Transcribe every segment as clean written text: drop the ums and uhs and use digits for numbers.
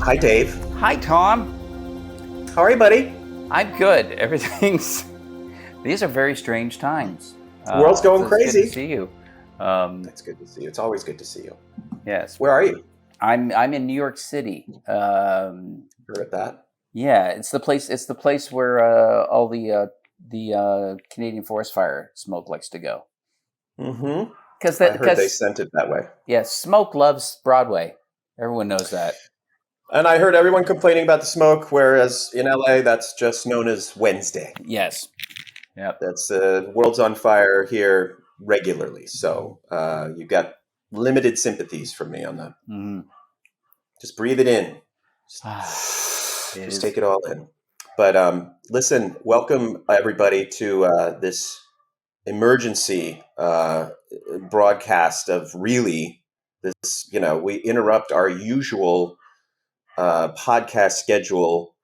Hi, Dave. Hi, Tom. How are you, buddy? I'm good. These are very strange times. The world's going It's crazy. good to see you. That's good to see you. It's always good to see you. Yes. Where are you? I'm in New York City. Heard of that? Yeah, it's the place. It's the place where all the Canadian forest fire smoke likes to go. Mm-hmm. Because I heard they sent it that way. Yeah, smoke loves Broadway. Everyone knows that. And I heard everyone complaining about the smoke, whereas in LA, that's just known as Wednesday. Yes. Yep. That's world's on fire here regularly. So you got limited sympathies from me on that. Mm-hmm. Just breathe it in. Just take it all in. But listen, welcome everybody to this emergency broadcast of really this. We interrupt our usual podcast schedule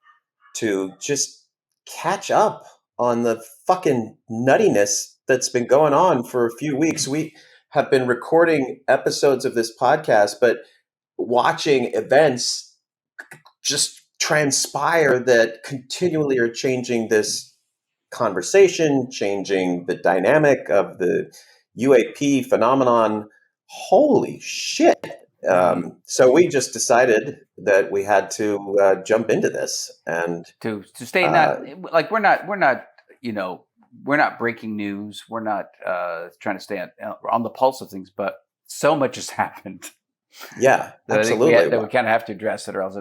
to just catch up on the fucking nuttiness that's been going on for a few weeks. We have been recording episodes of this podcast, but watching events just transpire that continually are changing this conversation, changing the dynamic of the UAP phenomenon. Holy shit. So we just decided that we had to jump into this and to stay not like we're not we're not breaking news. We're not trying to stay on the pulse of things, but so much has happened. Yeah, absolutely. I think we kind of have to address it, or else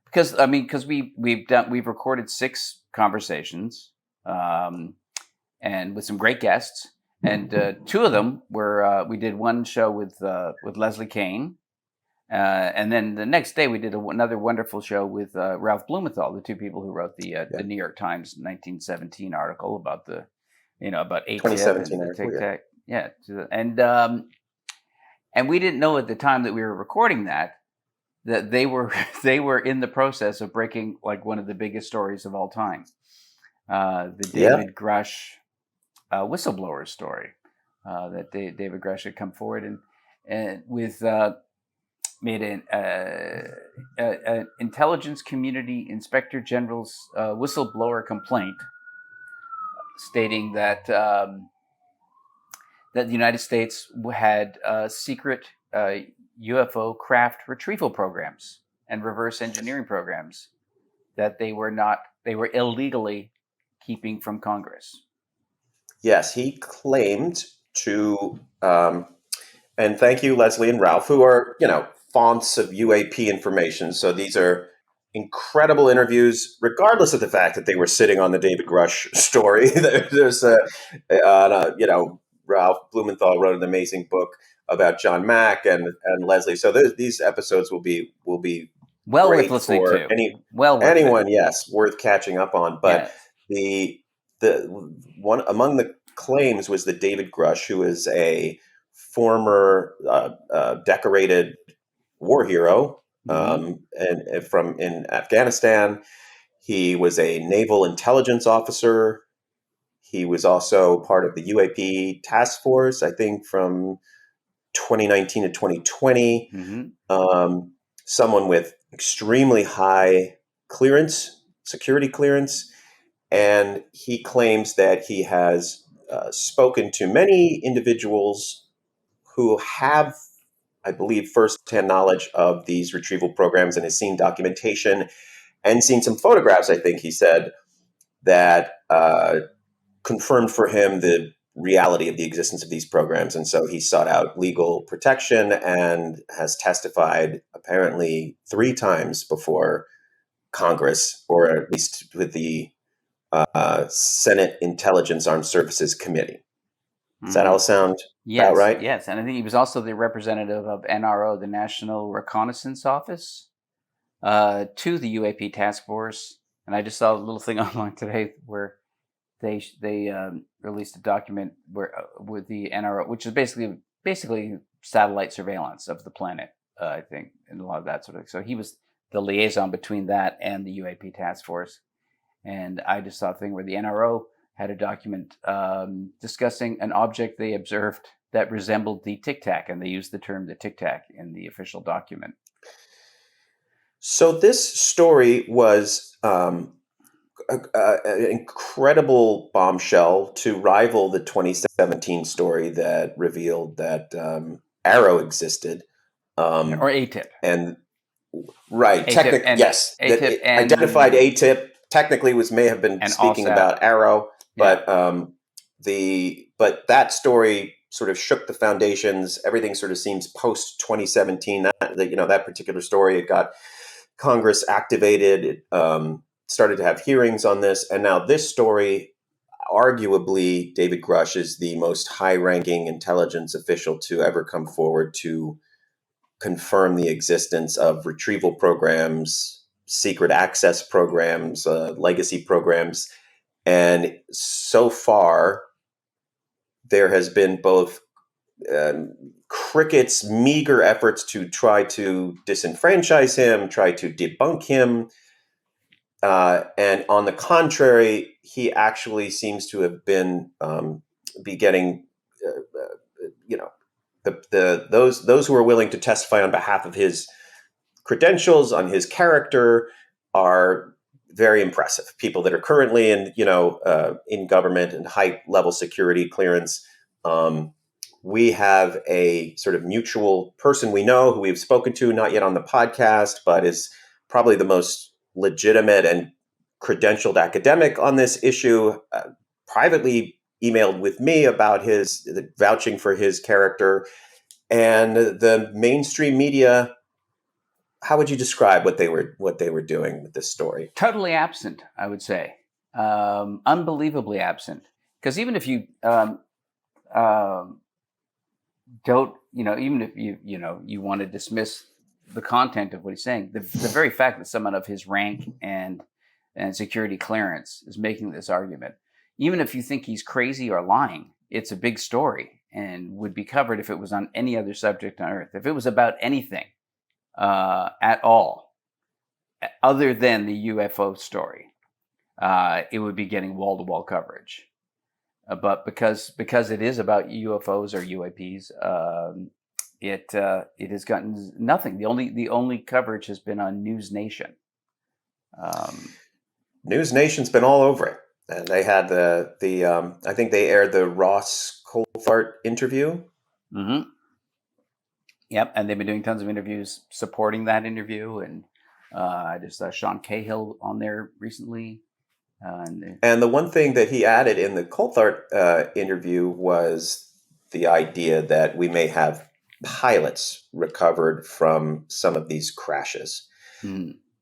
because we've recorded 6 conversations, and with some great guests, and 2 of them were we did one show with Leslie Kane, and then the next day we did another wonderful show with Ralph Blumenthal, the 2 people who wrote the New York Times 1917 article about about ATIP 2017 and the article, Tic Tac, and we didn't know at the time that we were recording that they were in the process of breaking like one of the biggest stories of all time, the David Grush whistleblower story, that David Grush had come forward and with made an intelligence community inspector general's whistleblower complaint, stating that that the United States had secret UFO craft retrieval programs and reverse engineering programs that they were illegally keeping from Congress. Yes, he claimed to, and thank you, Leslie and Ralph, who are, fonts of UAP information. So these are incredible interviews, regardless of the fact that they were sitting on the David Grush story. There's Ralph Blumenthal wrote an amazing book about John Mack and Leslie. So these episodes will be well great worth listening for to. Anyone, yes, worth catching up on. But the one among the claims was that David Grush, who is a former decorated war hero, and in Afghanistan, he was a naval intelligence officer. He was also part of the UAP task force, I think, from 2019 to 2020. Someone with extremely high security clearance. And he claims that he has spoken to many individuals who have, I believe, firsthand knowledge of these retrieval programs and has seen documentation and seen some photographs, I think he said, that confirmed for him the reality of the existence of these programs. And so he sought out legal protection and has testified apparently 3 times before Congress, or at least with the Senate Intelligence Armed Services Committee. Does that all sound about right? Yes, and I think he was also the representative of NRO, the National Reconnaissance Office, to the UAP task force. And I just saw a little thing online today where they released a document with the NRO, which is basically satellite surveillance of the planet, I think, and a lot of that sort of thing. So he was the liaison between that and the UAP task force. And I just saw a thing where the NRO had a document discussing an object they observed that resembled the Tic Tac, and they used the term the Tic Tac in the official document. So this story was an incredible bombshell to rival the 2017 story that revealed that Arrow existed. Or ATIP. And right, ATIP and yes, that ATIP it identified ATIP. Technically, may have been and speaking ALSAP. about Arrow, Yeah. but but that story sort of shook the foundations. Everything sort of seems post 2017. That particular story, it got Congress activated. It started to have hearings on this, and now this story. Arguably, David Grush is the most high-ranking intelligence official to ever come forward to confirm the existence of retrieval programs, secret access programs, legacy programs. And so far, there has been both Cricket's meager efforts to try to disenfranchise him, try to debunk him. And on the contrary, he actually seems to have been be getting, you know, those who are willing to testify on behalf of his credentials, on his character, are very impressive. People that are currently in government and high level security clearance. We have a sort of mutual person we know who we've spoken to, not yet on the podcast, but is probably the most legitimate and credentialed academic on this issue. Privately emailed with me about his vouching for his character, and the mainstream media. How would you describe what they were doing with this story? Totally absent, I would say. Unbelievably absent. Because even if you don't, even if you want to dismiss the content of what he's saying, the very fact that someone of his rank and security clearance is making this argument, even if you think he's crazy or lying, it's a big story and would be covered if it was on any other subject on earth. If it was about anything at all, other than the UFO story, it would be getting wall-to-wall coverage. But because it is about UFOs or UAPs, it has gotten nothing. The only coverage has been on News Nation. News Nation's been all over it, and they had I think they aired the Ross Coulthart interview. Mm-hmm. Yep, and they've been doing tons of interviews supporting that interview, and I just saw Sean Cahill on there recently. And the one thing that he added in the Coulthart interview was the idea that we may have pilots recovered from some of these crashes,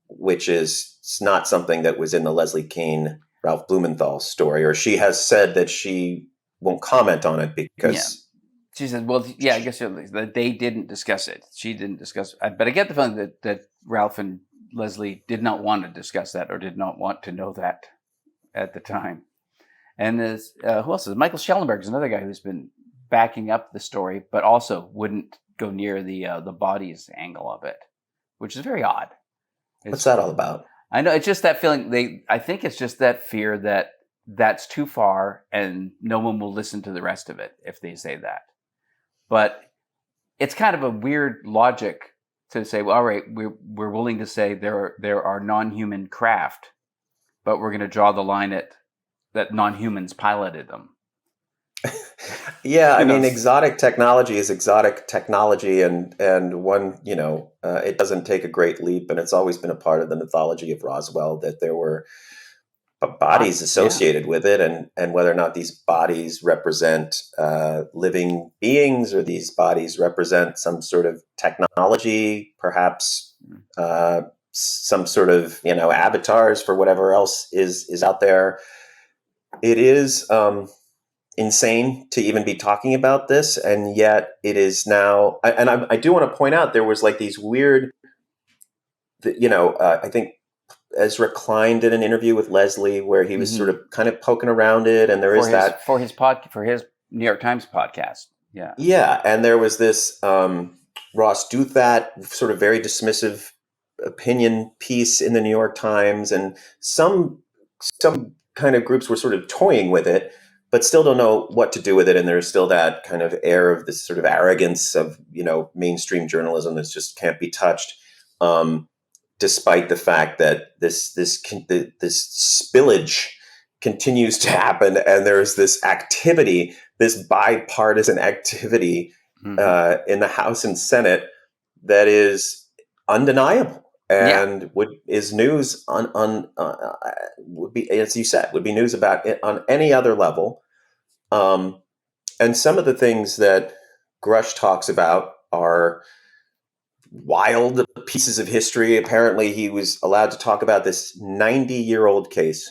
which is not something that was in the Leslie Kean, Ralph Blumenthal story, or she has said that she won't comment on it because... Yeah. She said, well, yeah, I guess that they didn't discuss it. She didn't discuss it. But I get the feeling that Ralph and Leslie did not want to discuss that or did not want to know that at the time. And there's, who else is Michael Schellenberg is another guy who's been backing up the story, but also wouldn't go near the bodies angle of it, which is very odd. What's that all about? I know, it's just that feeling. I think it's just that fear that that's too far and no one will listen to the rest of it if they say that. But it's kind of a weird logic to say, well, all right, we're willing to say there are non-human craft, but we're going to draw the line at that non-humans piloted them. Yeah, I mean, exotic technology is exotic technology, and one, it doesn't take a great leap, and it's always been a part of the mythology of Roswell that there were bodies associated with it, and whether or not these bodies represent living beings or these bodies represent some sort of technology, perhaps some sort of avatars for whatever else is out there. It is insane to even be talking about this, and yet it is now. And I do want to point out there was like these weird, I think Ezra Klein did an interview with Leslie where he was sort of kind of poking around it, and there for his New York Times podcast. Yeah, and there was this Ross Douthat sort of very dismissive opinion piece in the New York Times, and some kind of groups were sort of toying with it, but still don't know what to do with it, and there's still that kind of air of this sort of arrogance of mainstream journalism that just can't be touched. despite the fact that this spillage continues to happen, and there's this activity, this bipartisan activity in the House and Senate that is undeniable, and is news would be, as you said, would be news about it on any other level. And some of the things that Grush talks about are wild pieces of history. Apparently, he was allowed to talk about this 90-year-old case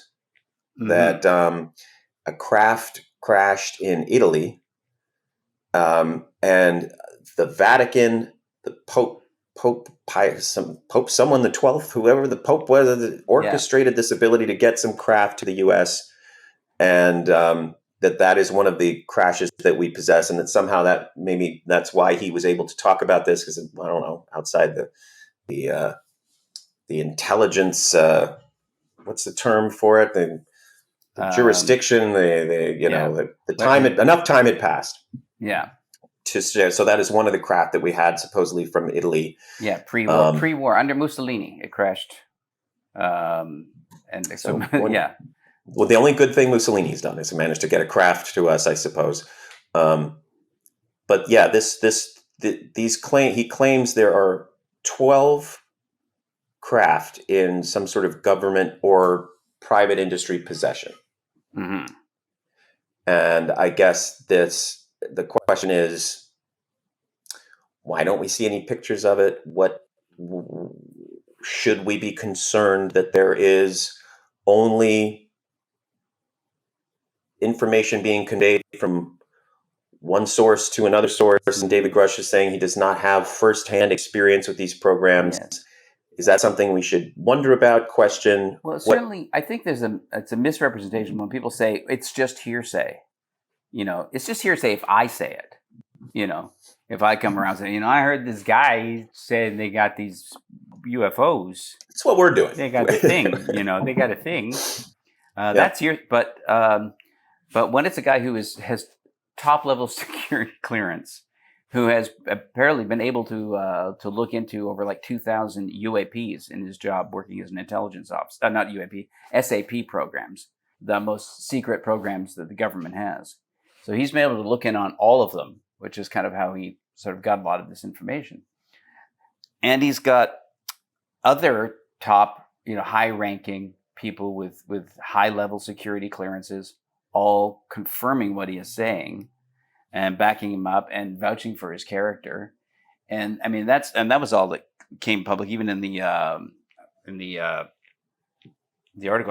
that a craft crashed in Italy, and the Vatican, the Pope someone the 12th, whoever the Pope was, orchestrated this ability to get some craft to the U.S., and that is one of the crashes that we possess, and that somehow that's why he was able to talk about this, because I don't know, outside the intelligence, what's the term for it, the jurisdiction, the time, enough time had passed. Yeah. So that is one of the craft that we had supposedly from Italy. Yeah, pre-war under Mussolini, it crashed. Well, the only good thing Mussolini's done is managed to get a craft to us, I suppose. But yeah, he claims there are 12 craft in some sort of government or private industry possession. Mm-hmm. And I guess the question is, why don't we see any pictures of it? What should we be concerned that there is only information being conveyed from one source to another source, and David Grush is saying he does not have firsthand experience with these programs? Yes. Is that something we should wonder about, question? Well, certainly, I think it's a misrepresentation when people say it's just hearsay. It's just hearsay if I say it. If I come around saying, I heard this guy said they got these UFOs. That's what we're doing. They got the thing. They got a thing. That's here, but when it's a guy who has top level security clearance, who has apparently been able to look into over like 2,000 UAPs in his job working as an intelligence officer, not UAP, SAP programs, the most secret programs that the government has. So he's been able to look in on all of them, which is kind of how he sort of got a lot of this information. And he's got other top, high-ranking people with high-level security clearances, all confirming what he is saying and backing him up and vouching for his character. And I mean, that was all that came public, even in the article.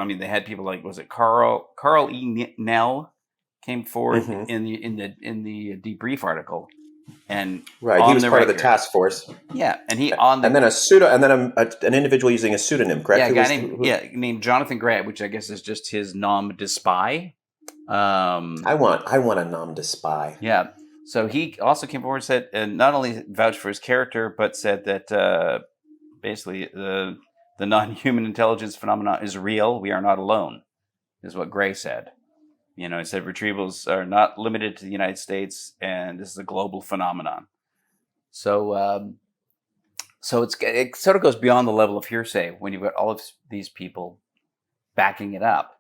I mean, they had people like, was it Carl E. Nell came forward in the debrief article, and he was part of the task force. Yeah, and then an individual using a pseudonym, correct? Yeah, a guy named Jonathan Grant, which I guess is just his nom de spy. I want a nom de spy. Yeah. So he also came forward and said, and not only vouched for his character, but said that basically the non-human intelligence phenomenon is real. We are not alone, is what Gray said. He said retrievals are not limited to the United States, and this is a global phenomenon. So it sort of goes beyond the level of hearsay when you've got all of these people backing it up.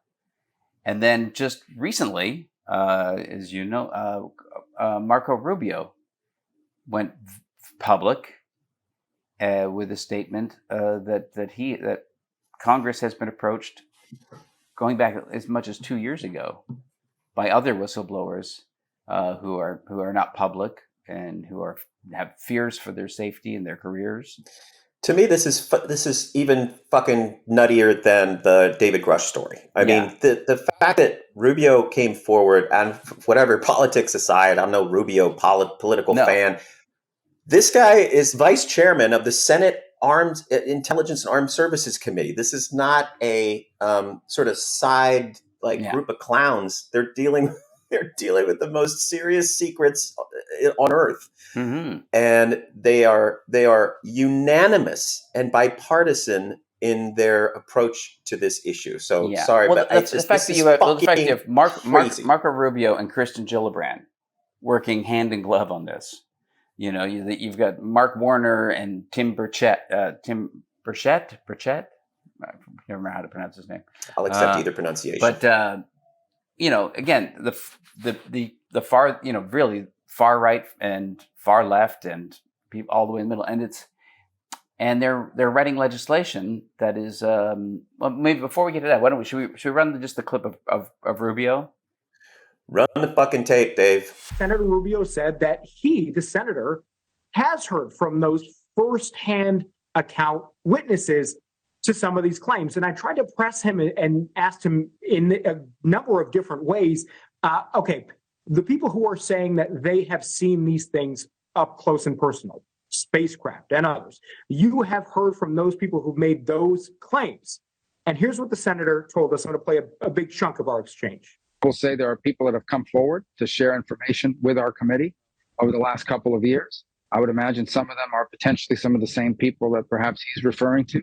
And then just recently, as you know, Marco Rubio went public with a statement that Congress has been approached going back as much as 2 years ago by other whistleblowers who are not public and who have fears for their safety and their careers. To me, this is even fucking nuttier than the David Grush story. I mean, the fact that Rubio came forward, and whatever, politics aside, I'm no Rubio political fan. This guy is vice chairman of the Senate Armed Intelligence and Armed Services Committee. This is not a sort of side group of clowns. They're dealing with the most serious secrets on earth. Mm-hmm. And they are unanimous and bipartisan in their approach to this issue. So sorry, but the fact that you have Marco Rubio and Kristen Gillibrand working hand in glove on this. You've got Mark Warner and Tim Burchett. I can't remember how to pronounce his name. I'll accept either pronunciation. But again, the far, really far right and far left and people all the way in the middle, and they're writing legislation that is. Well, maybe before we get to that, why don't we should we run just the clip of Rubio? Run the fucking tape, Dave. Senator Rubio said that he, the senator, has heard from those firsthand account witnesses to some of these claims. And I tried to press him and asked him in a number of different ways. Okay, the people who are saying that they have seen these things up close and personal, spacecraft and others, you have heard from those people who've made those claims. And here's what the senator told us. I'm going to play a big chunk of our exchange. We'll say there are people that have come forward to share information with our committee over the last couple of years. I would imagine some of them are potentially some of the same people that perhaps he's referring to.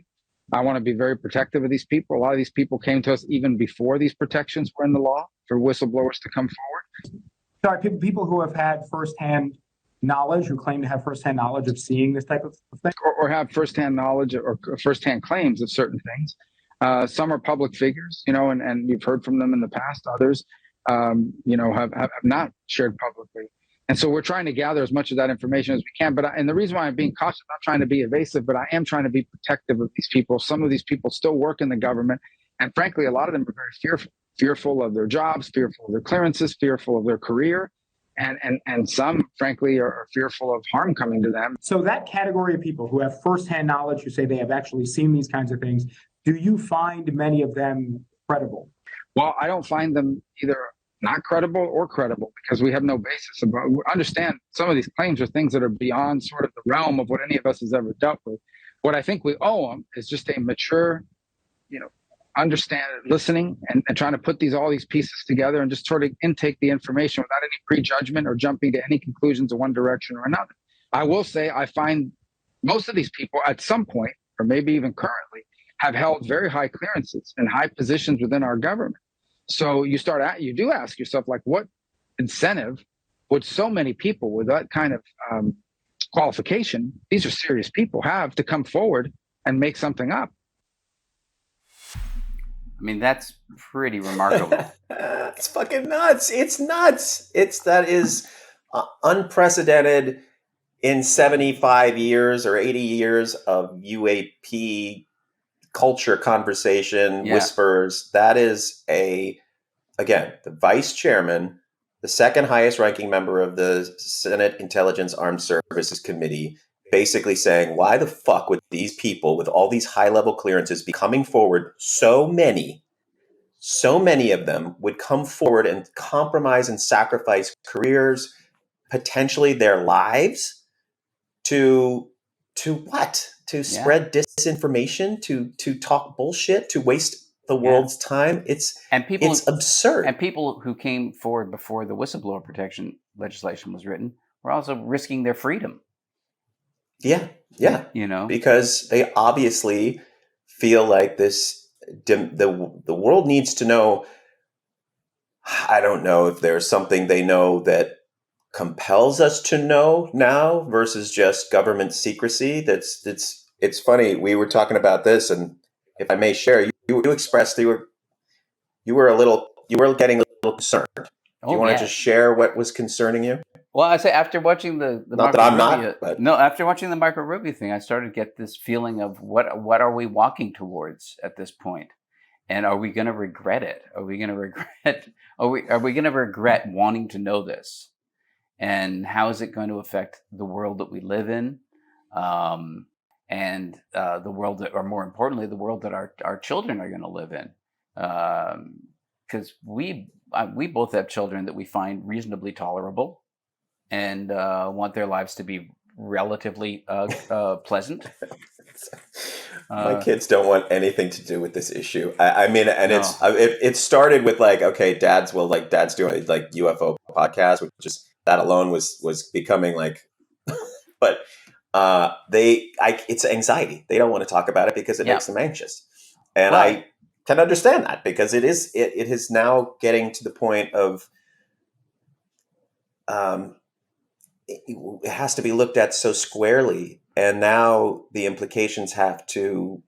I want to be very protective of these people. A lot of these people came to us even before these protections were in the law for whistleblowers to come forward. Sorry, people who have had firsthand knowledge, who claim to have firsthand knowledge of seeing this type of thing? Or have firsthand knowledge or firsthand claims of certain things. Some are public figures, and you've heard from them in the past. Others, have not shared publicly. And so we're trying to gather as much of that information as we can. And the reason why I'm being cautious, I'm not trying to be evasive, but I am trying to be protective of these people. Some of these people still work in the government. And frankly, a lot of them are very fearful of their jobs, fearful of their clearances, fearful of their career. And some, frankly, are fearful of harm coming to them. So that category of people who have firsthand knowledge, who say they have actually seen these kinds of things, do you find many of them credible? Well, I don't find them either not credible or credible because we have no basis. Understand some of these claims are things that are beyond sort of the realm of what any of us has ever dealt with. What I think we owe them is just a mature, understand, listening and trying to put all these pieces together and just sort of intake the information without any prejudgment or jumping to any conclusions in one direction or another. I will say I find most of these people at some point, or maybe even currently, have held very high clearances and high positions within our government. So you do ask yourself, like, what incentive would so many people with that kind of qualification, these are serious people, have to come forward and make something up? I mean, that's pretty remarkable. It's fucking nuts. It's nuts. That is unprecedented in 75 years or 80 years of UAP culture, conversation, whispers. That is again, the vice chairman, the second highest ranking member of the Senate Intelligence Armed Services Committee, basically saying, why the fuck would these people with all these high level clearances be coming forward? So many of them would come forward and compromise and sacrifice careers, potentially their lives to what? To spread disinformation, to talk bullshit, to waste the world's time. It's absurd. And people who came forward before the whistleblower protection legislation was written were also risking their freedom. Yeah. Because they obviously feel like the world needs to know. I don't know if there's something they know that compels us to know now versus just government secrecy. It's funny. We were talking about this, and if I may share, you expressed you were getting a little concerned. Do you want to just share what was concerning you? Well, I say after watching the not that I'm not, but no, after watching the Marco Rubio thing, I started to get this feeling of what are we walking towards at this point, and are we going to regret it? Are we going to regret? Are we going to regret wanting to know this? And how is it going to affect the world that we live in, and the world that, or more importantly, the world that our children are going to live in? Because we both have children that we find reasonably tolerable and want their lives to be relatively pleasant. My kids don't want anything to do with this issue. I mean, and it started with like, okay, dad's doing like UFO podcast, which just that alone was becoming like, but it's anxiety. They don't want to talk about it because it makes them anxious, and I can understand that because it is now getting to the point of it has to be looked at so squarely and now the implications have to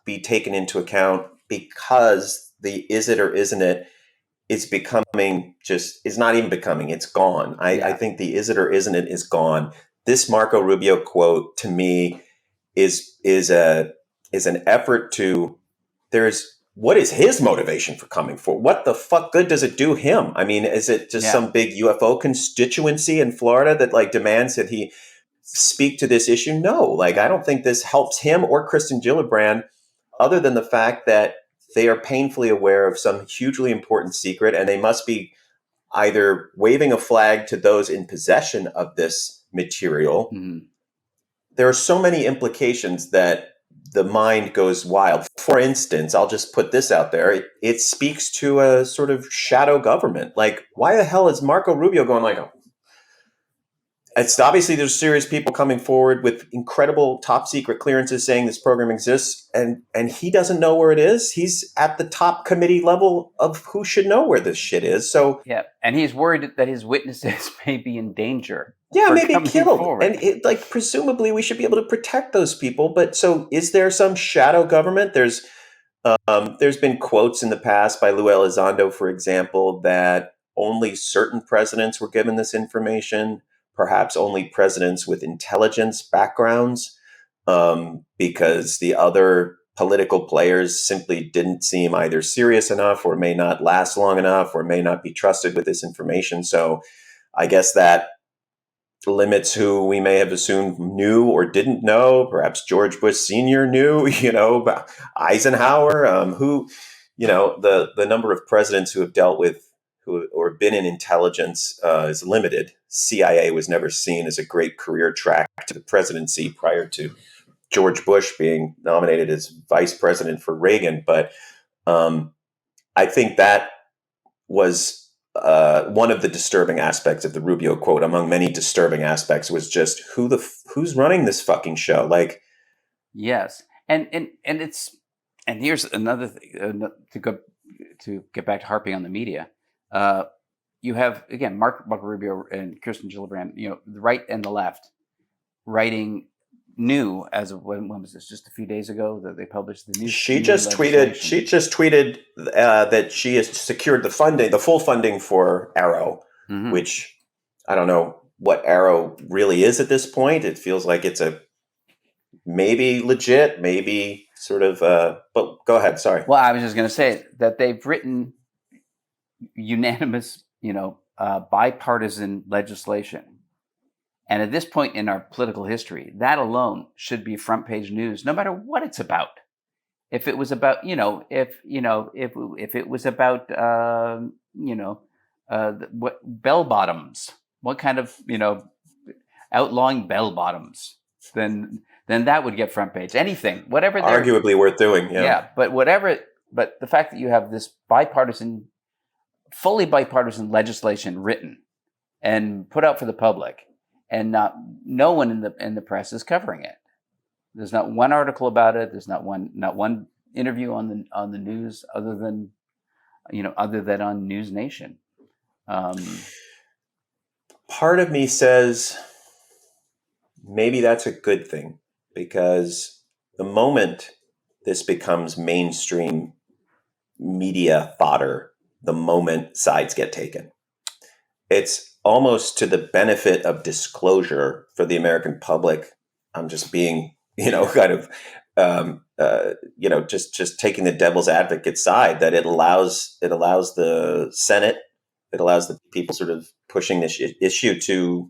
be taken into account because the is it or isn't it is becoming is not even becoming, it's gone. I think the is it or isn't it is gone. This Marco Rubio quote to me is an effort to, what is his motivation for coming forward? What the fuck good does it do him? I mean, is it just some big UFO constituency in Florida that like demands that he speak to this issue? No, like I don't think this helps him or Kristen Gillibrand, other than the fact that they are painfully aware of some hugely important secret, and they must be either waving a flag to those in possession of this material. Mm-hmm. There are so many implications that the mind goes wild. For instance, I'll just put this out there. It speaks to a sort of shadow government. Like, why the hell is Marco Rubio going like, it's obviously there's serious people coming forward with incredible top secret clearances saying this program exists, and he doesn't know where it is. He's at the top committee level of who should know where this shit is. So yeah, and he's worried that his witnesses may be in danger. Yeah, maybe killed. Forward. And presumably we should be able to protect those people. But so is there some shadow government? There's been quotes in the past by Lou Elizondo, for example, that only certain presidents were given this information. Perhaps only presidents with intelligence backgrounds, because the other political players simply didn't seem either serious enough or may not last long enough or may not be trusted with this information. So I guess that limits who we may have assumed knew or didn't know. Perhaps George Bush Sr. knew, Eisenhower, the number of presidents who have dealt with or been in intelligence is limited. CIA was never seen as a great career track to the presidency prior to George Bush being nominated as vice president for Reagan. But I think that was one of the disturbing aspects of the Rubio quote, among many disturbing aspects, was just who's running this fucking show. Like, yes, and here's another thing to get back to harping on the media. You have, again, Marco Rubio and Kristen Gillibrand, the right and the left, writing new as of when was this? Just a few days ago that they published the new. She just tweeted that she has secured the full funding for Arrow, mm-hmm. which I don't know what Arrow really is at this point. It feels like it's a maybe legit, maybe sort of. But go ahead. Sorry. Well, I was just going to say that they've written unanimous, bipartisan legislation. And at this point in our political history, that alone should be front page news, no matter what it's about. If it was about, if it was about, what bell bottoms, what kind of, outlawing bell bottoms, then that would get front page. Anything, whatever. Arguably worth doing. Yeah. But the fact that you have this fully bipartisan legislation written and put out for the public, and no one in the press is covering it. There's not one article about it. There's not one interview on the news other than on News Nation. Part of me says maybe that's a good thing, because the moment this becomes mainstream media fodder, the moment sides get taken, it's almost to the benefit of disclosure for the American public. I'm just being, kind of, just taking the devil's advocate side, that it allows the Senate, it allows the people sort of pushing this issue to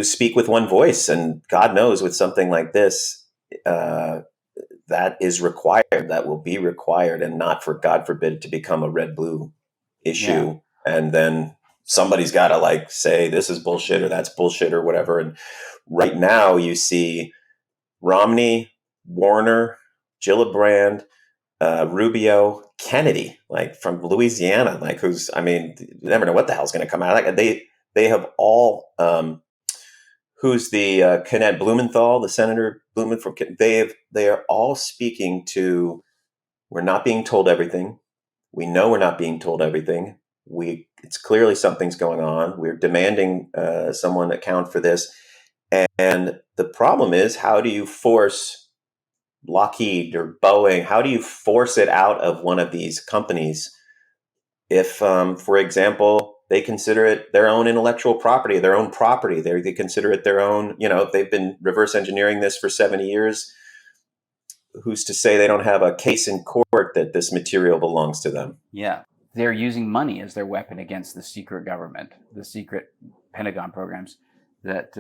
speak with one voice. And God knows, with something like this, that is required, that will be required, and not for, God forbid, to become a red-blue issue. Yeah. And then somebody's got to say this is bullshit or that's bullshit or whatever. And right now you see Romney, Warner, Gillibrand, Rubio, Kennedy, from Louisiana, you never know what the hell's going to come out. They have all, who's the Kenneth Blumenthal, the Senator Blumenthal, they are all speaking to, we're not being told everything. We know we're not being told everything. It's clearly something's going on. We're demanding someone account for this. And the problem is, how do you force Lockheed or Boeing, how do you force it out of one of these companies if, for example, they consider it their own intellectual property, their own property, they consider it their own, they've been reverse engineering this for 70 years. Who's to say they don't have a case in court that this material belongs to them? Yeah. They're using money as their weapon against the secret government, the secret Pentagon programs, that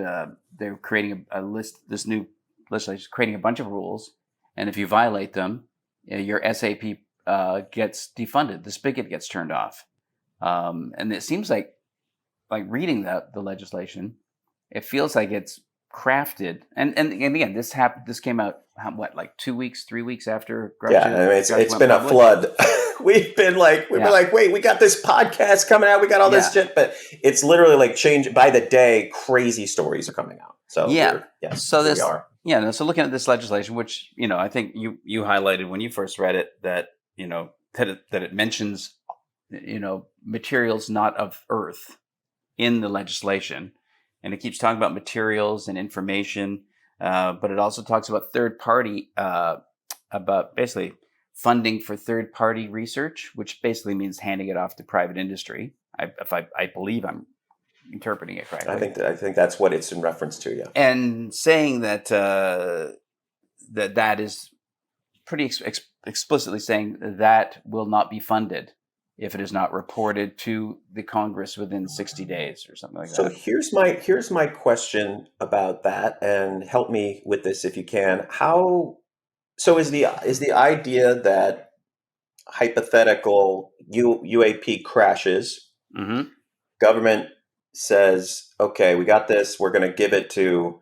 they're creating a list, this new legislation, creating a bunch of rules. And if you violate them, your SAP gets defunded. The spigot gets turned off. And it seems like reading the legislation, it feels like it's crafted. And again, this came out, like 2 weeks, 3 weeks after Grudge? Yeah, I mean, it's been public. A flood. We've been like, wait, we got this podcast coming out. We got all this shit, but it's literally like change by the day. Crazy stories are coming out. So we are. So looking at this legislation, which I think you highlighted when you first read it, that that it mentions materials not of Earth in the legislation, and it keeps talking about materials and information, but it also talks about third party, about basically funding for third-party research, which basically means handing it off to private industry. I believe I'm interpreting it correctly. I think that's what it's in reference to, yeah. And saying that that is pretty explicitly saying that will not be funded if it is not reported to the Congress within 60 days or something like that. So here's my question about that, and help me with this if you can. So is the idea that hypothetical UAP crashes, mm-hmm. government says, okay, we got this, we're going to give it to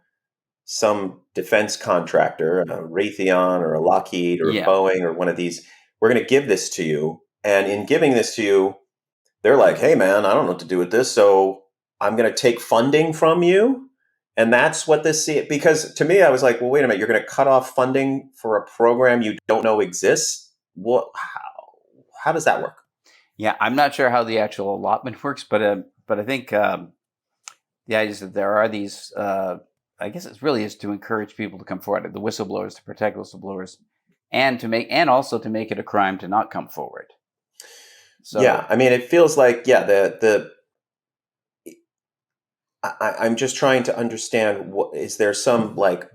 some defense contractor, a Raytheon or a Lockheed or a Boeing or one of these, we're going to give this to you. And in giving this to you, they're like, hey man, I don't know what to do with this, so I'm going to take funding from you. And that's what because to me, I was like, well, wait a minute, you're going to cut off funding for a program you don't know exists? How does that work? Yeah, I'm not sure how the actual allotment works, but I think the idea is that there are these, I guess it really is to encourage people to come forward, the whistleblowers, to protect whistleblowers, and also to make it a crime to not come forward. So yeah, I mean, it feels like, I'm just trying to understand, is there some like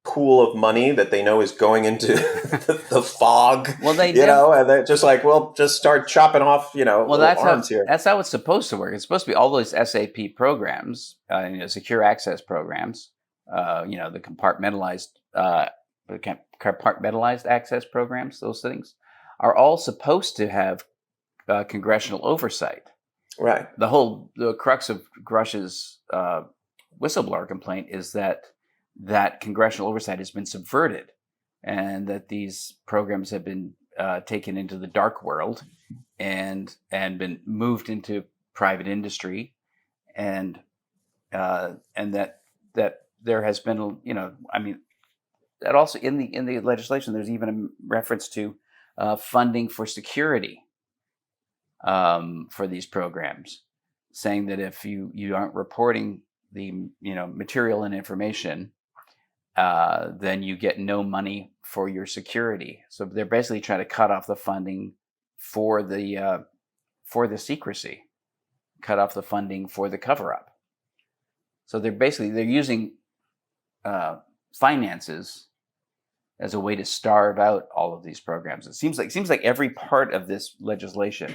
pool of money that they know is going into the fog? Well, and they're just like, well, just start chopping off, arms here. That's how it's supposed to work. It's supposed to be all those SAP programs, secure access programs, the compartmentalized access programs. Those things are all supposed to have congressional oversight. Right. The crux of Grush's whistleblower complaint is that congressional oversight has been subverted, and that these programs have been taken into the dark world and been moved into private industry, and that there has been, that also in the legislation there's even a reference to funding for security. For these programs, saying that if you aren't reporting the material and information, then you get no money for your security. So they're basically trying to cut off the funding for the secrecy, cut off the funding for the cover-up. So they're using finances as a way to starve out all of these programs. It seems like every part of this legislation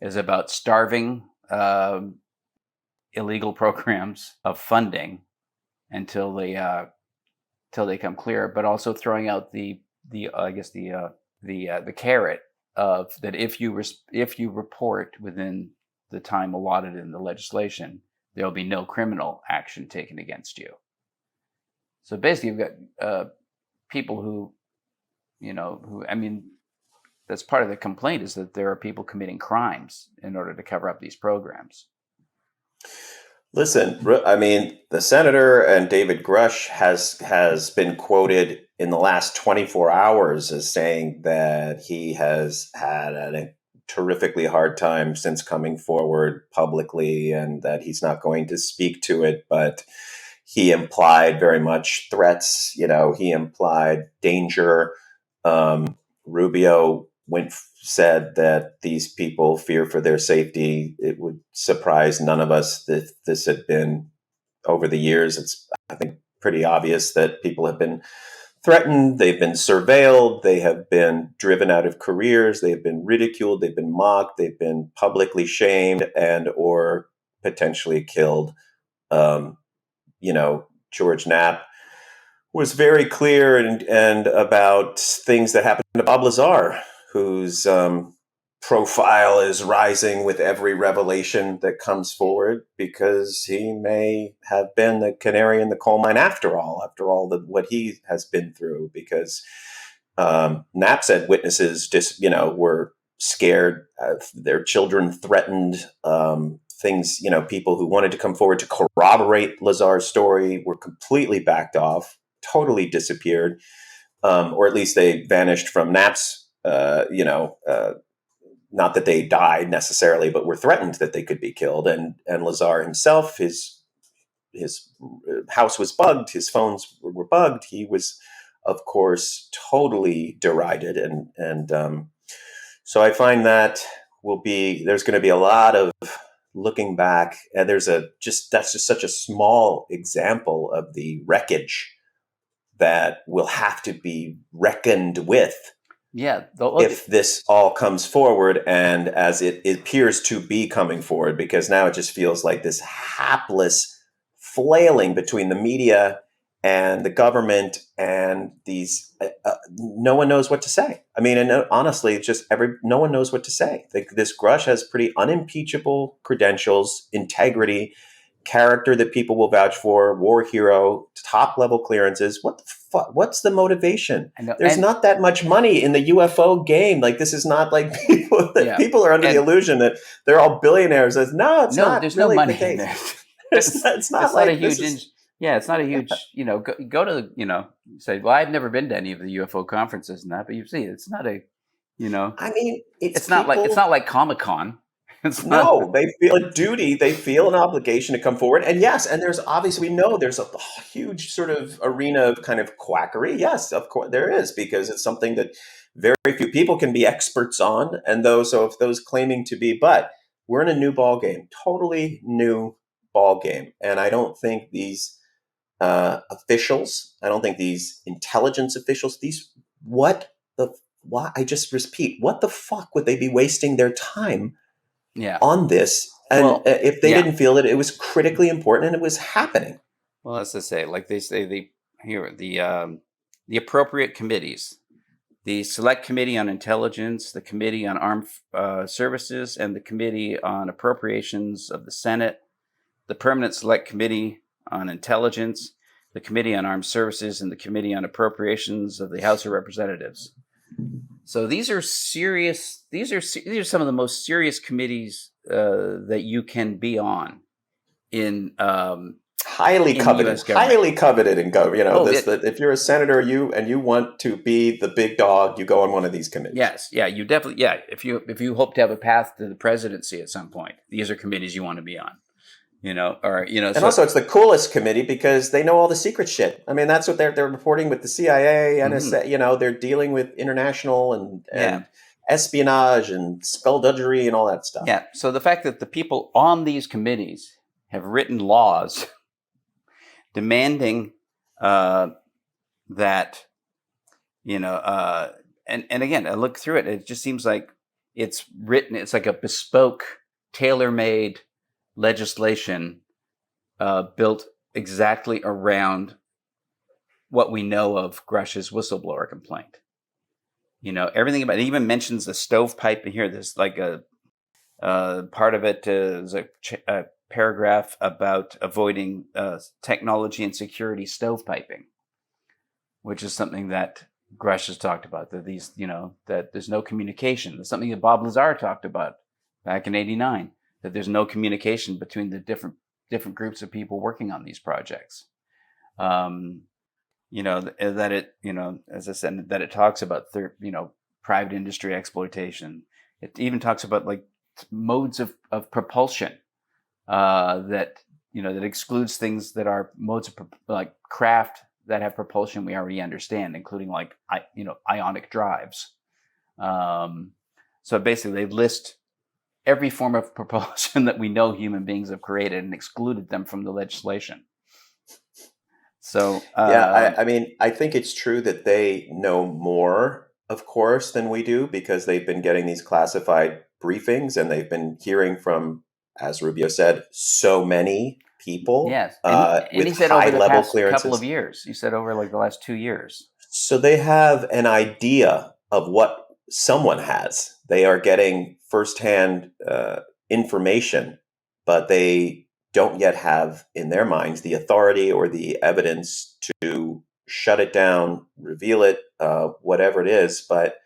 is about starving illegal programs of funding until they come clear, but also throwing out the carrot of that if you report within the time allotted in the legislation, there will be no criminal action taken against you. So basically, you've got people who that's part of the complaint, is that there are people committing crimes in order to cover up these programs. Listen, I mean, the senator and David Grush has been quoted in the last 24 hours as saying that he has had a terrifically hard time since coming forward publicly, and that he's not going to speak to it, but he implied very much threats. He implied danger. Rubio said that these people fear for their safety. It would surprise none of us that this had been over the years. It's, I think, pretty obvious that people have been threatened, they've been surveilled, they have been driven out of careers, they've been ridiculed, they've been mocked, they've been publicly shamed and or potentially killed. George Knapp was very clear and about things that happened to Bob Lazar, whose profile is rising with every revelation that comes forward, because he may have been the canary in the coal mine after all what he has been through. Because Knapp said witnesses were scared, their children threatened, things, people who wanted to come forward to corroborate Lazar's story were completely backed off, totally disappeared, or at least they vanished from Knapp's, not that they died necessarily, but were threatened that they could be killed. And Lazar himself, his house was bugged, his phones were bugged. He was, of course, totally derided. And so I find that there's going to be a lot of looking back, and that's just such a small example of the wreckage that will have to be reckoned with. Yeah. If this all comes forward, and as it appears to be coming forward, because now it just feels like this hapless flailing between the media and the government, and these no one knows what to say. I mean, and honestly, it's just no one knows what to say. This Grush has pretty unimpeachable credentials, integrity, character that people will vouch for, war hero, top level clearances. What the fuck? What's the motivation? There's not that much money in the UFO game. Like, this is not like people are under the illusion that they're all billionaires. It's not. There's really no money the in there. It's not like a huge. It's not a huge. Go to say, well, I've never been to any of the UFO conferences and that, but you see, it's not a. I mean, it's not like Comic-Con. No, they feel a duty. They feel an obligation to come forward. And yes, and there's obviously, we know there's a huge sort of arena of kind of quackery. Yes, of course there is, because it's something that very few people can be experts on. And if those claiming to be, but we're in a new ball game, totally new ball game. And I don't think these officials, I don't think these intelligence officials, I just repeat, what the fuck would they be wasting their time on this? And if they didn't feel that it was critically important and it was happening. Well, as I say, like they say, the appropriate committees, the Select Committee on Intelligence, the Committee on Armed Services, and the Committee on Appropriations of the Senate, the Permanent Select Committee on Intelligence, the Committee on Armed Services, and the Committee on Appropriations of the House of Representatives. So these are serious. These are some of the most serious committees that you can be on in highly coveted in government. If you're a senator, you want to be the big dog, you go on one of these committees. Yes, you definitely. Yeah, if you hope to have a path to the presidency at some point, these are committees you want to be on. And also it's the coolest committee because they know all the secret shit. I mean, that's what they're reporting with the CIA, NSA. Mm-hmm. They're dealing with international and espionage and skullduggery and all that stuff. Yeah. So the fact that the people on these committees have written laws demanding that, and again, I look through it. It just seems like it's written. It's like a bespoke, tailor-made legislation built exactly around what we know of Grush's whistleblower complaint. Everything about it. Even mentions the stovepipe in here. There's like a part of it is a paragraph about avoiding technology and security stovepiping, which is something that Grush has talked about. That that there's no communication. That's something that Bob Lazar talked about back in '89. That there's no communication between the different groups of people working on these projects. That it, as I said, that it talks about private industry exploitation. It even talks about like modes of propulsion that that excludes things that are modes of like craft that have propulsion we already understand, including like ionic drives. So basically, they list every form of propulsion that we know human beings have created and excluded them from the legislation. So I mean, I think it's true that they know more, of course, than we do, because they've been getting these classified briefings and they've been hearing from, as Rubio said, so many people. Yes, and with he said high over the level past clearances. couple of years. He said over like the last 2 years. So they have an idea of what someone has. They are getting firsthand information, but they don't yet have in their minds the authority or the evidence to shut it down, reveal it, whatever it is. But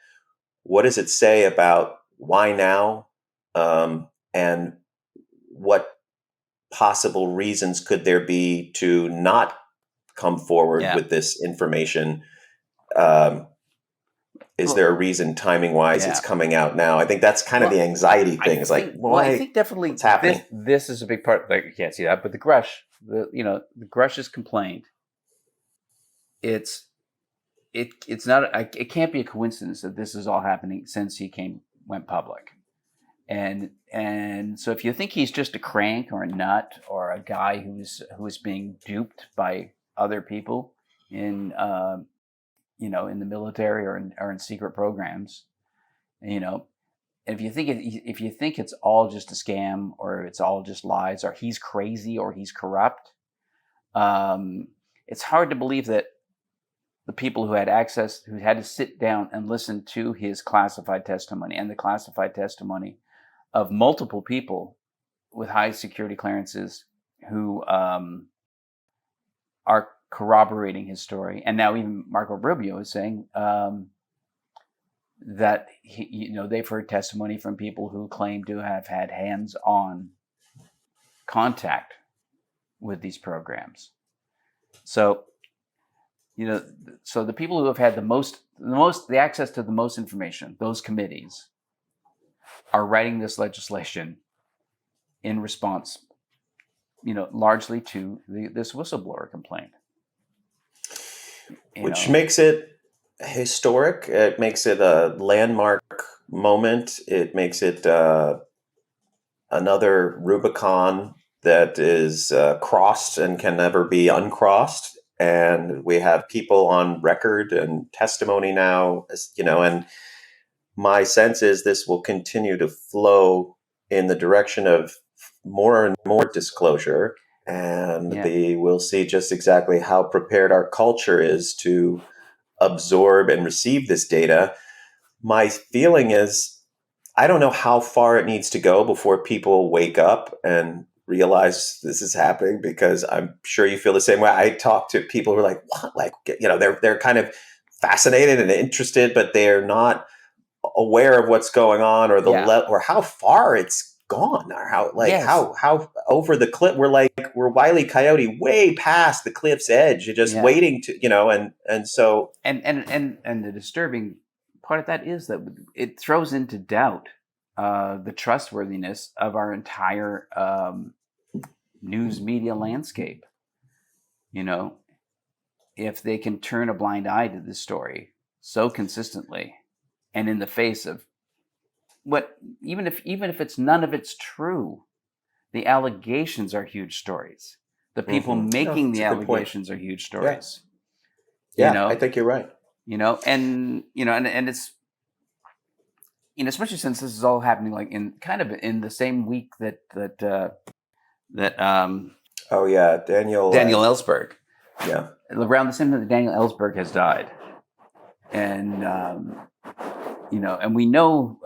what does it say about why now, and what possible reasons could there be to not come forward with this information? Is there a reason timing wise it's coming out now? I think that's kind of the anxiety thing. It's like, I think definitely what's happening? This is a big part. Like, you can't see that, but the Grush's complaint. It's not. It can't be a coincidence that this is all happening since he went public. And so if you think he's just a crank or a nut or a guy who's being duped by other people in in the military or in secret programs, if you think it's all just a scam or it's all just lies or he's crazy or he's corrupt, it's hard to believe that the people who had to sit down and listen to his classified testimony and the classified testimony of multiple people with high security clearances who are corroborating his story. And now even Marco Rubio is saying that they've heard testimony from people who claim to have had hands-on contact with these programs. So, so the people who have had the access to the most information, those committees, are writing this legislation in response, largely to this whistleblower complaint. Which makes it historic. It makes it a landmark moment. It makes it another Rubicon that is crossed and can never be uncrossed. And we have people on record and testimony now, and my sense is this will continue to flow in the direction of more and more disclosure. And we'll see just exactly how prepared our culture is to absorb and receive this data. My feeling is, I don't know how far it needs to go before people wake up and realize this is happening, because I'm sure you feel the same way. I talk to people who are like, what? Like, they're kind of fascinated and interested, but they're not aware of what's going on or or how far it's gone, or how over the cliff. We're Wile E. Coyote way past the cliff's edge. You're just waiting to, and so the disturbing part of that is that it throws into doubt the trustworthiness of our entire news media landscape. If they can turn a blind eye to this story so consistently, and in the face of even if it's none of it's true, the allegations are huge stories. The people making the allegations are huge stories. Yeah, I think you're right. And it's especially since this is all happening like in kind of in the same week that Daniel Ellsberg. Yeah. Around the same time that Daniel Ellsberg has died. And and we know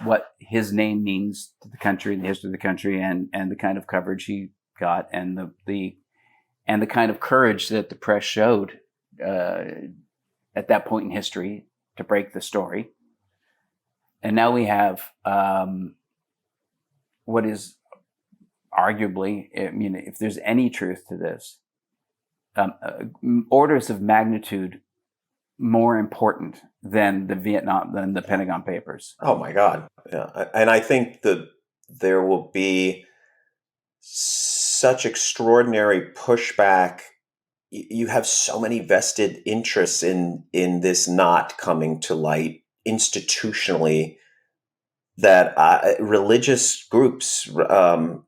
what his name means to the country and the history of the country, and the kind of coverage he got, and the kind of courage that the press showed at that point in history to break the story. And now we have what is arguably, if there's any truth to this, orders of magnitude more important than the Pentagon Papers. Oh my God. Yeah. And I think that there will be so such extraordinary pushback. You have so many vested interests in this not coming to light institutionally, that religious groups, the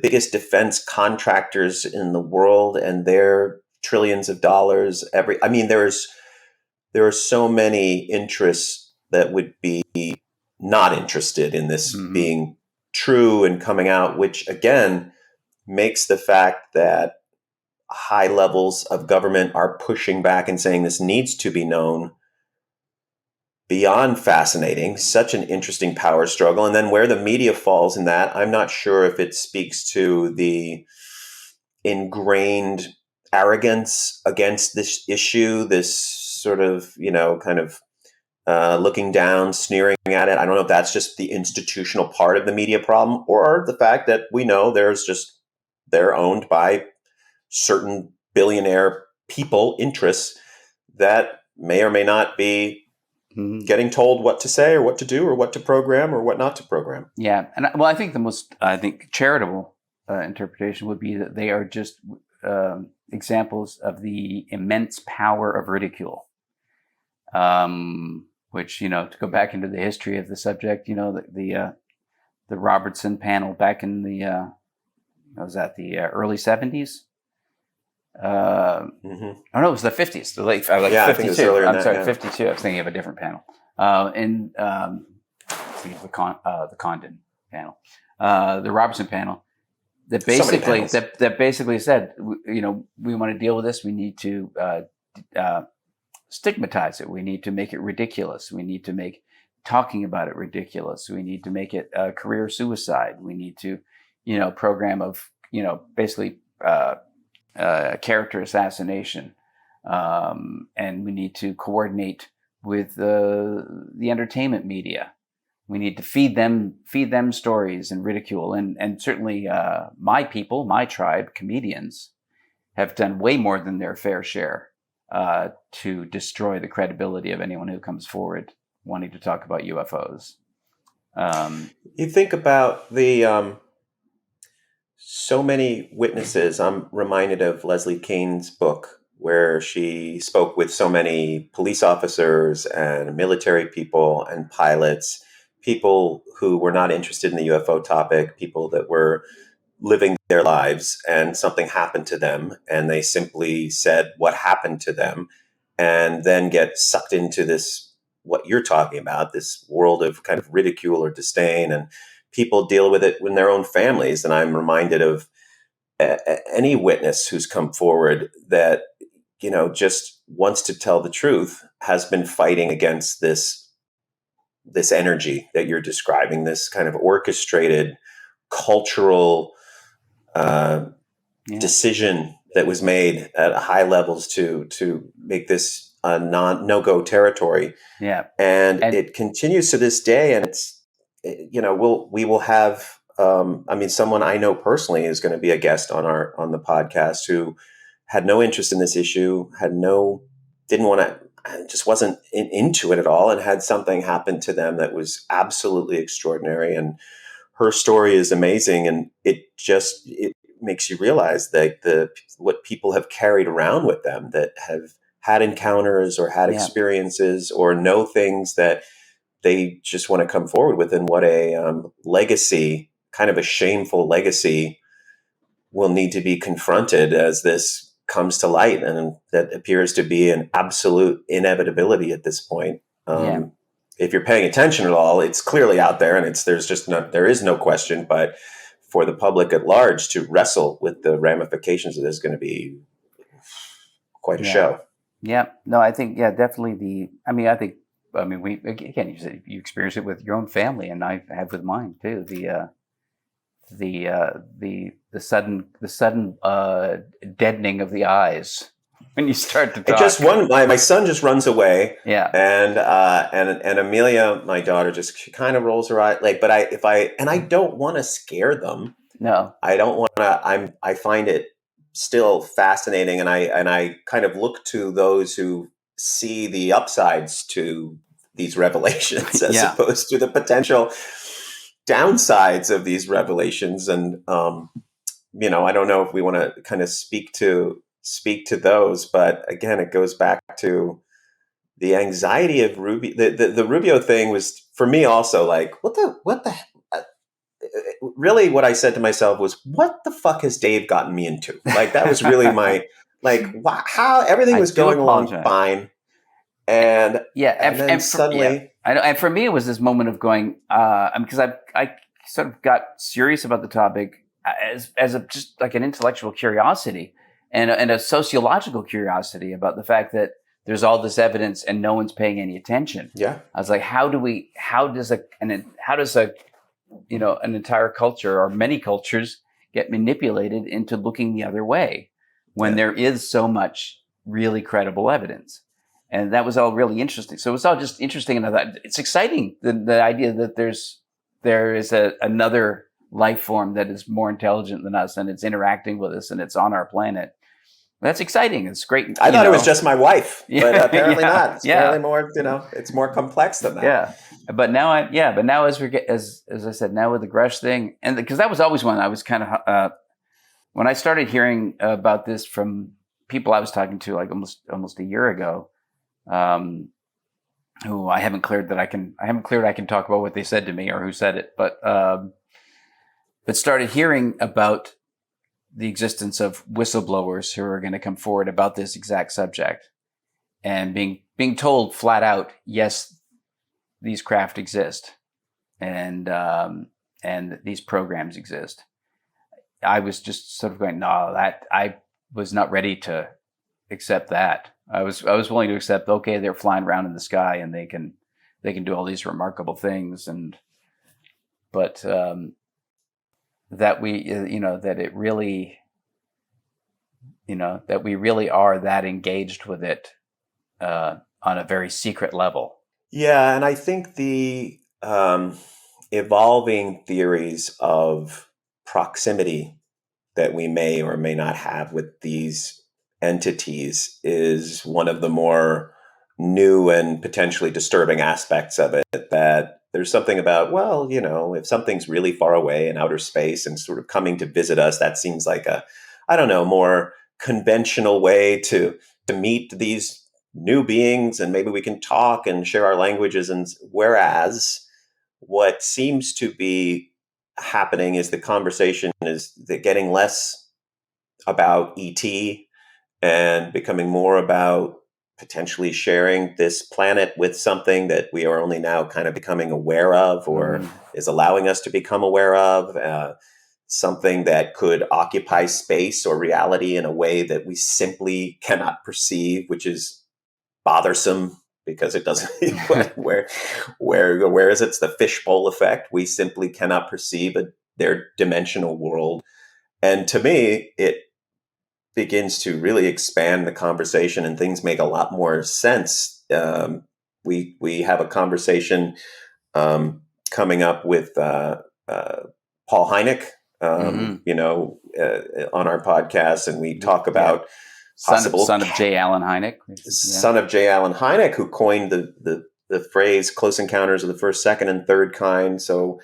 biggest defense contractors in the world, and their trillions of dollars there are so many interests that would be not interested in this being true and coming out, which again makes the fact that high levels of government are pushing back and saying this needs to be known beyond fascinating. Such an interesting power struggle. And then where the media falls in that, I'm not sure if it speaks to the ingrained arrogance against this issue, this sort of, looking down, sneering at it. I don't know if that's just the institutional part of the media problem, or the fact that we know they're owned by certain billionaire people interests that may or may not be getting told what to say or what to do or what to program or what not to program. Yeah. And I think the most, charitable interpretation would be that they are just examples of the immense power of ridicule. Which, to go back into the history of the subject, the Robertson panel back in the, early 70s? Oh no, it was the 50s, the late, 52. I think it was earlier than that, 52. I was thinking of a different panel. The Condon panel, the Robertson panel, that basically said, we want to deal with this. We need to stigmatize it. We need to make it ridiculous. We need to make talking about it ridiculous. We need to make it career suicide. We need to, program of, basically. Character assassination, and we need to coordinate with the entertainment media. We need to feed them stories and ridicule, and certainly my people, my tribe, comedians, have done way more than their fair share to destroy the credibility of anyone who comes forward wanting to talk about UFOs. You think about the so many witnesses. I'm reminded of Leslie Kean's book, where she spoke with so many police officers and military people and pilots, people who were not interested in the UFO topic, people that were living their lives, and something happened to them and they simply said what happened to them, and then get sucked into this, what you're talking about, this world of kind of ridicule or disdain, and people deal with it in their own families. And I'm reminded of any witness who's come forward that, just wants to tell the truth, has been fighting against this energy that you're describing, this kind of orchestrated cultural decision that was made at high levels to make this a no-go territory. Yeah. And it continues to this day. And it's, we will have, someone I know personally is going to be a guest on the podcast, who had no interest in this issue, just wasn't into it at all, and had something happen to them that was absolutely extraordinary. And her story is amazing. And it makes you realize that what people have carried around with them, that have had encounters or had experiences or know things that they just want to come forward with, and what a legacy, kind of a shameful legacy, will need to be confronted as this comes to light. And that appears to be an absolute inevitability at this point. If you're paying attention at all, it's clearly out there, and there is no question. But for the public at large to wrestle with the ramifications of this is going to be quite a show. Yeah. No, I think, definitely you said you experience it with your own family, and I have with mine too. The sudden deadening of the eyes when you start to talk. My son just runs away. Yeah. And Amelia, my daughter, she kind of rolls her eye. But I don't want to scare them. No, I don't want to. I find it still fascinating, and I kind of look to those who see the upsides to these revelations as opposed to the potential downsides of these revelations. And I don't know if we want to kind of speak to those, but again, it goes back to the anxiety of Rubio. The Rubio thing was for me also like, what the really what I said to myself was, what the fuck has Dave gotten me into? Like, that was really my, like, how everything was going along fine. And then suddenly, I know. And for me, it was this moment of going, because I sort of got serious about the topic as just like an intellectual curiosity and a sociological curiosity about the fact that there's all this evidence and no one's paying any attention. Yeah. I was like, how does an entire culture or many cultures get manipulated into looking the other way when there is so much really credible evidence? And that was all really interesting. So it's all just interesting. And it's exciting, the idea that there is another life form that is more intelligent than us and it's interacting with us and it's on our planet. That's exciting. It's great. I thought it was just my wife, but apparently not. It's apparently more, it's more complex than that. Yeah. But now as I said, now with the Grush thing, and because that was always one I was kind of, when I started hearing about this from people I was talking to like almost a year ago, who I haven't cleared I can talk about what they said to me or who said it, but started hearing about the existence of whistleblowers who are going to come forward about this exact subject and being told flat out, yes, these craft exist and these programs exist. I was just sort of going, no, that I was not ready to accept that. I was willing to accept, okay, they're flying around in the sky and they can do all these remarkable things, but that we, that it really, that we really are that engaged with it on a very secret level. Yeah, and I think the evolving theories of proximity that we may or may not have with these entities is one of the more new and potentially disturbing aspects of it. That there's something about, well, if something's really far away in outer space and sort of coming to visit us, that seems like a, I don't know, more conventional way to meet these new beings, and maybe we can talk and share our languages. And whereas what seems to be happening is the conversation is getting less about ET and becoming more about potentially sharing this planet with something that we are only now kind of becoming aware of, or is allowing us to become aware of, something that could occupy space or reality in a way that we simply cannot perceive, which is bothersome because it doesn't, whereas it's the fishbowl effect, we simply cannot perceive their dimensional world. And to me, it begins to really expand the conversation and things make a lot more sense. We have a conversation coming up with Paul Hynek, on our podcast, and we talk about son of J. Allen Hynek. Son of J. Allen Hynek, who coined the phrase "close encounters of the first, second, and third kind." So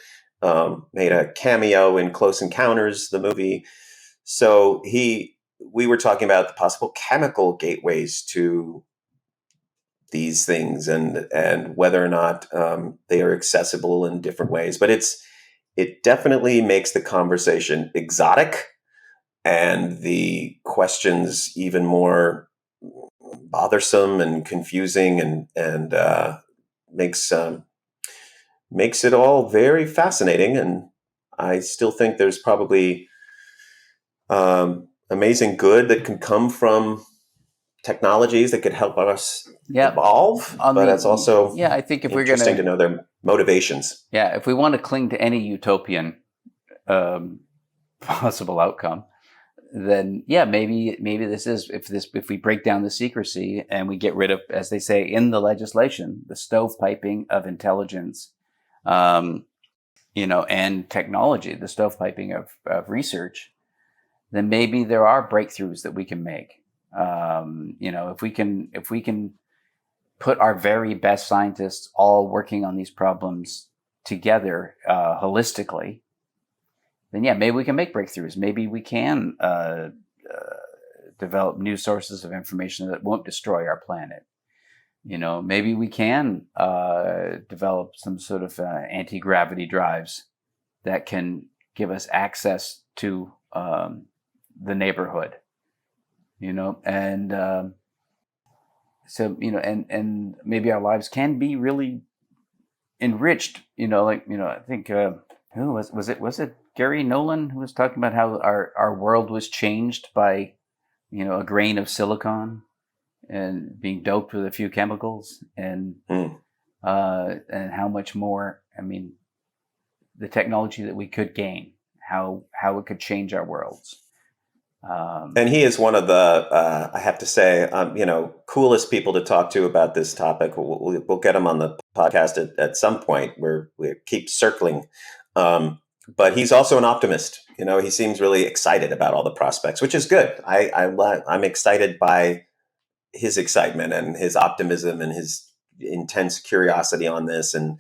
made a cameo in Close Encounters, the movie. So we were talking about the possible chemical gateways to these things and whether or not they are accessible in different ways. But it definitely makes the conversation exotic and the questions even more bothersome and confusing, and makes it all very fascinating. And I still think there's probably amazing good that can come from technologies that could help us evolve, but it's also I think if interesting to know their motivations. Yeah, if we want to cling to any utopian possible outcome, then maybe this is, if we break down the secrecy and we get rid of, as they say in the legislation, the stovepiping of intelligence, and technology, the stovepiping of research, then maybe there are breakthroughs that we can make. If we can put our very best scientists all working on these problems together holistically, then yeah, maybe we can make breakthroughs. Maybe we can develop new sources of information that won't destroy our planet. Maybe we can develop some sort of anti-gravity drives that can give us access to the neighborhood. And and maybe our lives can be really enriched. I think who was it Gary Nolan who was talking about how our world was changed by a grain of silicon and being doped with a few chemicals, and how much more, the technology that we could gain, how it could change our worlds. And he is one of the, I have to say, coolest people to talk to about this topic. We'll get him on the podcast at some point where we keep circling. But he's also an optimist. He seems really excited about all the prospects, which is good. I'm excited by his excitement and his optimism and his intense curiosity on this. And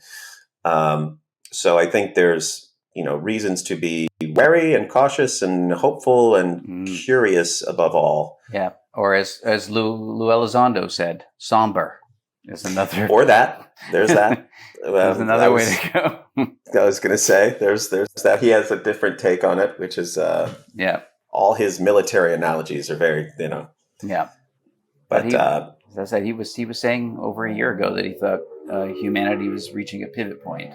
so I think there's, reasons to be wary and cautious and hopeful and curious above all. Yeah. Or as Lou Elizondo said, somber is another. Or that. There's that. There's another way to go. I was going to say, there's that. He has a different take on it, which is all his military analogies are very, Yeah. But as I said, he was saying over a year ago that he thought humanity was reaching a pivot point.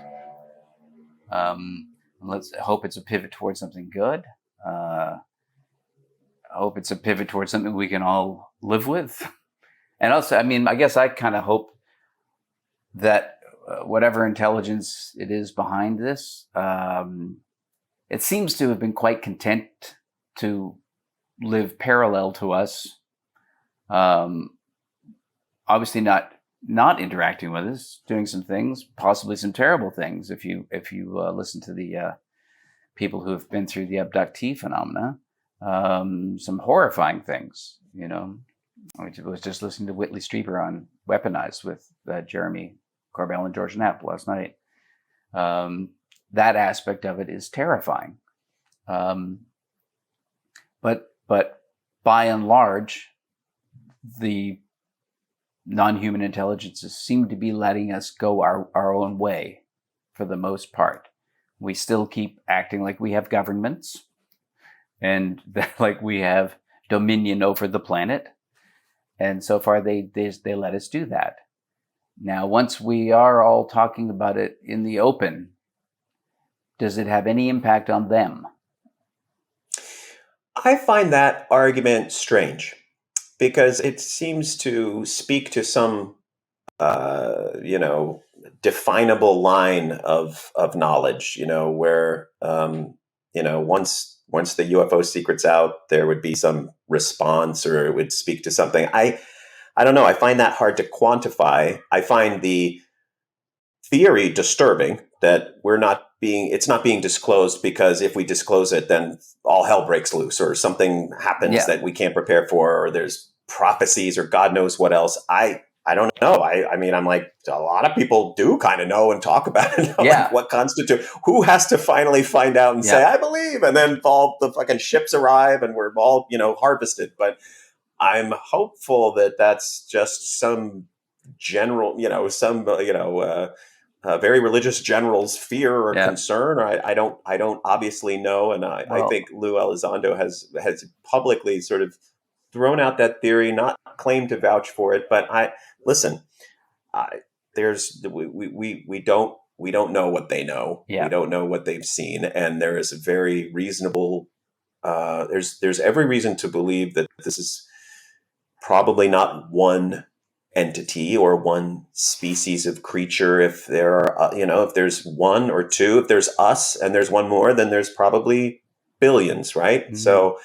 Let's hope it's a pivot towards something good. I hope it's a pivot towards something we can all live with. And also, I guess I kind of hope that whatever intelligence it is behind this, it seems to have been quite content to live parallel to us. Obviously not interacting with us, doing some things, possibly some terrible things. If you listen to the people who have been through the abductee phenomena, some horrifying things. I was just listening to Whitley Strieber on Weaponized with Jeremy Corbell and George Knapp last night. That aspect of it is terrifying. But by and large, the non-human intelligences seem to be letting us go our own way for the most part. We still keep acting like we have governments and like we have dominion over the planet. And so far they let us do that. Now, once we are all talking about it in the open, does it have any impact on them? I find that argument strange, because it seems to speak to some, definable line of knowledge, where, once the UFO secret's out, there would be some response, or it would speak to something. I don't know. I find that hard to quantify. I find the theory disturbing that it's not being disclosed, because if we disclose it, then all hell breaks loose, or something happens that we can't prepare for, or there's prophecies, or God knows what else. I don't know. I'm like, a lot of people do kind of know and talk about it. Like, what constitutes, who has to finally find out and say, I believe, and then all the fucking ships arrive and we're all, harvested. But I'm hopeful that that's just some general, very religious general's fear or concern. I don't obviously know, and I think Lou Elizondo has publicly sort of thrown out that theory, not claimed to vouch for it. But we don't know what they know. Yeah. We don't know what they've seen, and there is a very reasonable. There's every reason to believe that this is probably not one entity or one species of creature. If there are, if there's one or two, if there's us and there's one more, then there's probably billions, right? Mm-hmm. So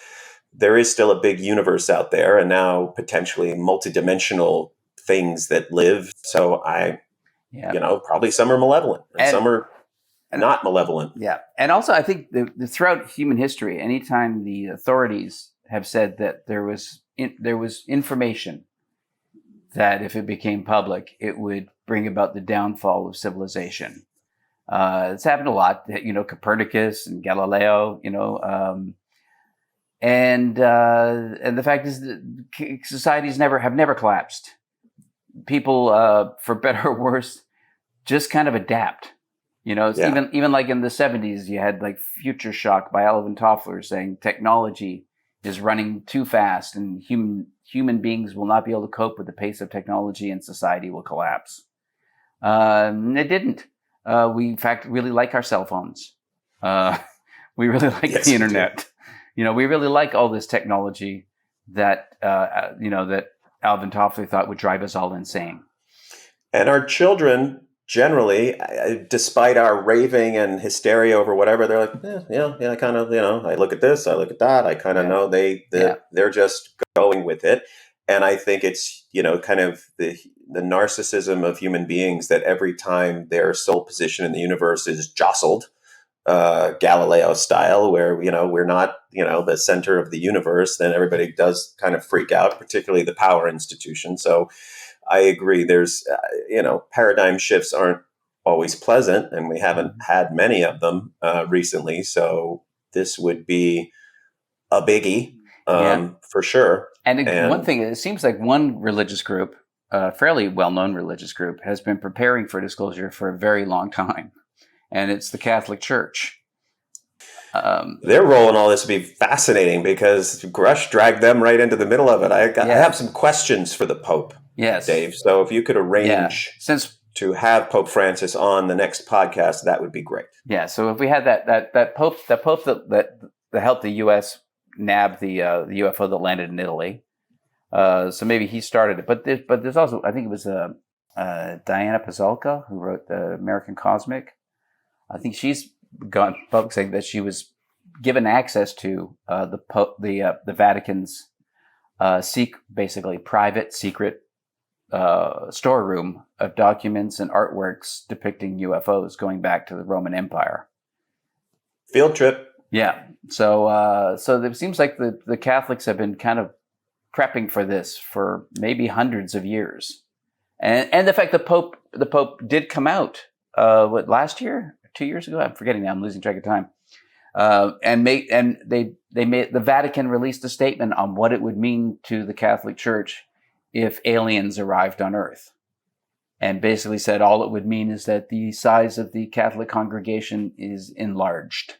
there is still a big universe out there, and now potentially multidimensional things that live. So probably some are malevolent and some are not malevolent. Yeah. And also, I think throughout human history, anytime the authorities have said that there was information that if it became public, it would bring about the downfall of civilization, It's happened a lot. Copernicus and Galileo. And the fact is that societies have never collapsed. People, for better or worse, just kind of adapt. It's even like in the 70s, you had like Future Shock by Alvin Toffler saying technology is running too fast and human beings will not be able to cope with the pace of technology and society will collapse. It didn't. We, in fact, really like our cell phones. We really like the internet. We really like all this technology that that Alvin Toffler thought would drive us all insane. And our children, generally, despite our raving and hysteria over whatever, they're like, I kind of, I look at this, I look at that, I kind of know they're just going with it. And I think it's, kind of the narcissism of human beings that every time their sole position in the universe is jostled, Galileo style, where, we're not, the center of the universe, then everybody does kind of freak out, particularly the power institution. So I agree. There's, paradigm shifts aren't always pleasant, and we haven't had many of them recently. So this would be a biggie for sure. And one thing, it seems like one religious group, a fairly well-known religious group, has been preparing for disclosure for a very long time, and it's the Catholic Church. Their role in all this would be fascinating because Grush dragged them right into the middle of it. I have some questions for the Pope. Yes, Dave. So if you could arrange to have Pope Francis on the next podcast, that would be great. Yeah. So if we had that Pope that helped the U.S. nab the UFO that landed in Italy, so maybe he started it. But there's also, I think it was Diana Pasolka who wrote the American Cosmic. I think she's gone public saying that she was given access to the Vatican's basically private secret storeroom of documents and artworks depicting UFOs going back to the Roman Empire. Field trip. Yeah. So it seems like the Catholics have been kind of prepping for this for maybe hundreds of years. And the fact the Pope did come out, last year, 2 years ago? I'm forgetting now. I'm losing track of time. The Vatican released a statement on what it would mean to the Catholic Church if aliens arrived on Earth, and basically said all it would mean is that the size of the Catholic congregation is enlarged.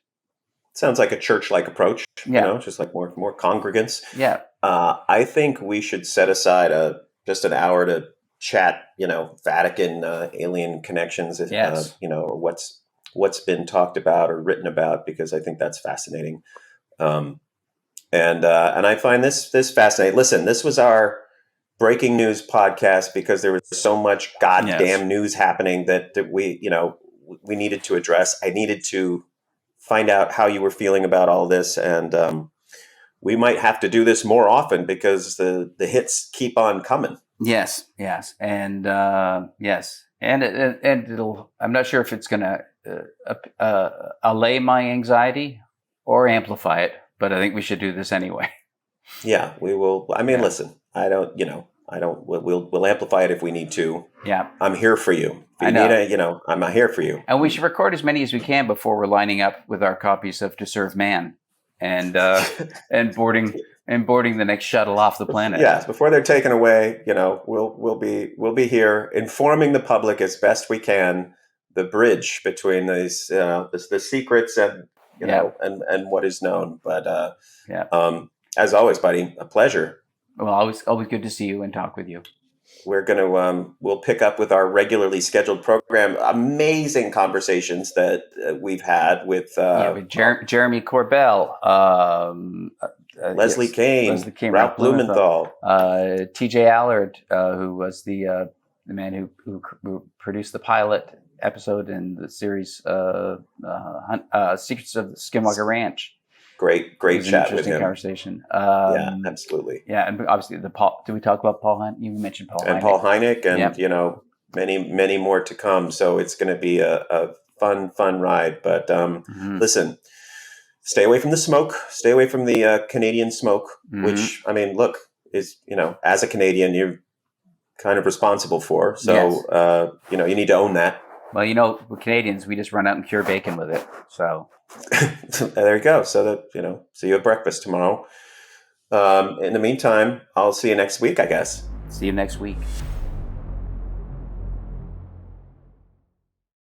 Sounds like a church-like approach, just like more congregants. Yeah. I think we should set aside just an hour to chat, Vatican alien connections, or what's been talked about or written about, because I think that's fascinating. And I find this fascinating. Listen, this was our breaking news podcast because there was so much goddamn news happening that we needed to address. I needed to find out how you were feeling about all this, and we might have to do this more often because the hits keep on coming. Yes, and and it'll. I'm not sure if it's going to allay my anxiety or amplify it, but I think we should do this anyway. Yeah, we will. I mean, listen, we'll amplify it if we need to. Yeah. I'm here for you. If you need I'm here for you. And we should record as many as we can before we're lining up with our copies of To Serve Man and boarding the next shuttle off the planet. Yes, before they're taken away, we'll be here informing the public as best we can the bridge between these the secrets and and what is known. But as always, buddy, a pleasure. Well, always good to see you and talk with you. We're gonna we'll pick up with our regularly scheduled program. Amazing conversations that we've had with Jeremy Corbell, Leslie Kane, Ralph Blumenthal, T.J. Allard, who was the man who produced the pilot episode in the series Secrets of Skinwalker Ranch. Great chat with him. Conversation. Yeah, absolutely. Yeah, and obviously Did we talk about Paul Hynek? You mentioned Paul Hynek. And Paul Hynek, and many more to come. So it's going to be a fun ride. But listen, stay away from the smoke. Stay away from the Canadian smoke. Which, I mean, look, is as a Canadian, you're kind of responsible for. So you need to own that. Well, you know, with Canadians, we just run out and cure bacon with it. So there you go. So that, see you at breakfast tomorrow. In the meantime, I'll see you next week, I guess. see you next week.